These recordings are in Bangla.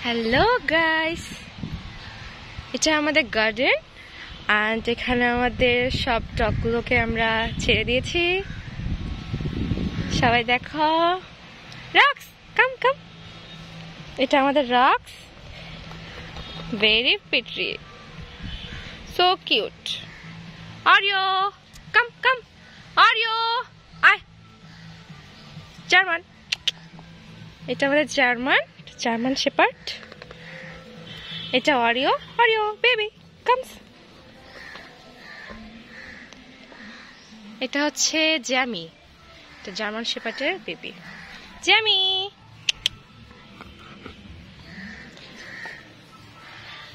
হ্যালো গাইস, এটা আমাদের গার্ডেন অ্যান্ড এখানে আমাদের সব টকগুলোকে আমরা ছেড়ে দিয়েছি। সবাই দেখো, রক্স কাম কাম, এটা আমাদের Rocks, very pretty, so cute. Oreo come come, Oreo আয়, জার্মান, এটা আমাদের জার্মান শেপার্ড। এটা অরিও, অরিও বেবি কামস। এটা হচ্ছে জ্যামি, এটা জার্মান শেপার্ডের বেবি জ্যামি।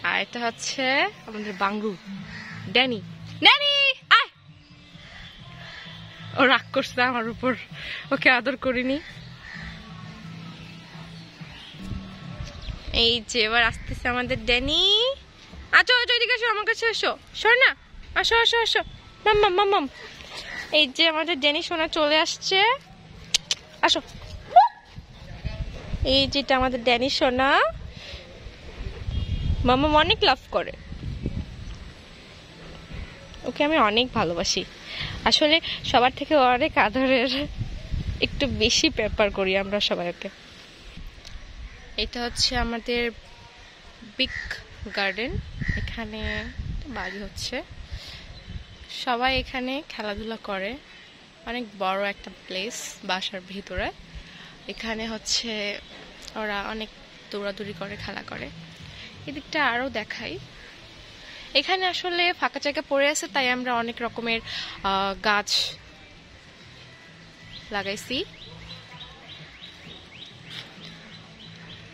আর এটা হচ্ছে আমাদের বাংরু ড্যানি। ড্যানি আয়, ও রাগ করছে আমার উপর, ওকে আদর করিনি। এই যে এবার আসতেছে আমাদের ড্যানি। আচ্ছা এদিকে এসো, আমার কাছে এসো, সর না, আসো আসো আসো, মাম্মাম মাম্মাম। এই যে আমাদের ড্যানি সোনা চলে আসছে, আসো। এই যেটা আমাদের ড্যানি সোনা, মাম্মাম অনেক লাভ করে, ওকে আমি অনেক ভালোবাসি। আসলে সবার থেকে অনেক আদরের, একটু বেশি পেপার করি আমরা সবাই ওকে। এটা হচ্ছে আমাদের বিগ গার্ডেন, এখানে বাড়ি হচ্ছে, সবাই এখানে খেলাধুলা করে, অনেক বড় একটা প্লেস বাসার ভিতরে। এখানে হচ্ছে ওরা অনেক দৌড়াদৌড়ি করে, খেলা করে। এদিকটা আরও দেখাই, এখানে আসলে ফাঁকা জায়গা পড়ে আছে, তাই আমরা অনেক রকমের গাছ লাগাইছি,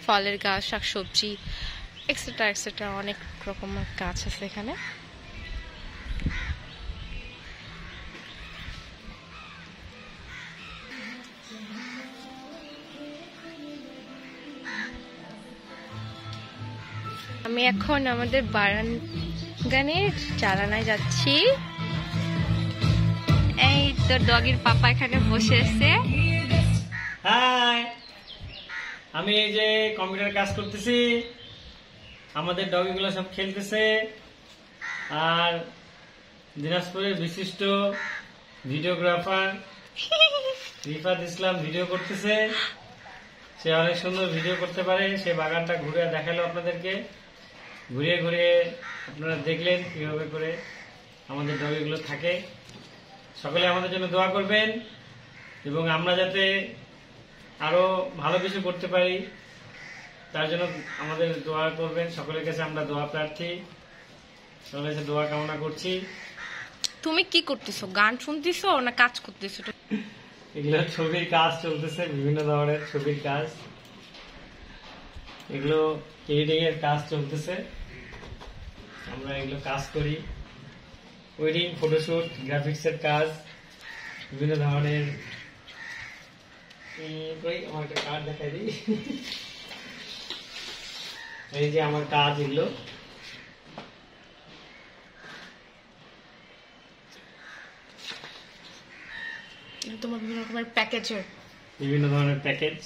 ফলের গাছ, শাকসবজি এক্সেট্রা এক্সেট্রা, অনেক রকমের গাছ আছে এখানে। আমি এখন আমাদের বারান্দানের জানালায় যাচ্ছি। এই তো ডগির পাপা এখানে বসে আছে। হাই, আমি এই যে কম্পিউটার কাজ করতেছি, আমাদের ডগিগুলো সব খেলতেছে, আর দিনাজপুরের বিশিষ্ট ভিডিওগ্রাফার রিফাত ইসলাম ভিডিও করতেছে। সে অনেক সুন্দর ভিডিও করতে পারে, সে বাগানটা ঘুরে দেখালো আপনাদেরকে, ঘুরিয়ে ঘুরিয়ে আপনারা দেখলেন কিভাবে করে আমাদের ডগিগুলো থাকে। সকলে আমাদের জন্য দোয়া করবেন এবং আমরা যাতে আরো ভালো কিছু করতে পারি তার জন্য আমাদের দোয়া করবেন। সকলের কাছে আমরা দোয়া প্রার্থী, সকলের কাছে দোয়া কামনা করছি। তুমি কি করতেছো, গান শুনতেছো না কাজ করতেছো? এগুলো ছবির কাজ চলতেছে, বিভিন্ন ধরনের ছবির কাজ, এগুলো এডিটিং এর কাজ চলতেছে। আমরা এগুলো কাজ করি, ওয়েডিং, ফটোশুট, গ্রাফিক্স এর কাজ, বিভিন্ন ধরনের। আমার একটা কার্ড দেখাই দিই, এই যে আমার কাজ, এগুলো তোমার বিভিন্ন রকমের প্যাকেজের, বিভিন্ন ধরনের প্যাকেজ।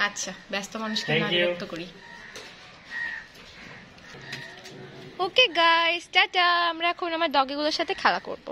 আচ্ছা, ব্যস্ত মানুষকে না বিরক্ত করি। Okay guys, tata. আমরা এখন আমার ডগিগুলোর সাথে খেলা করবো।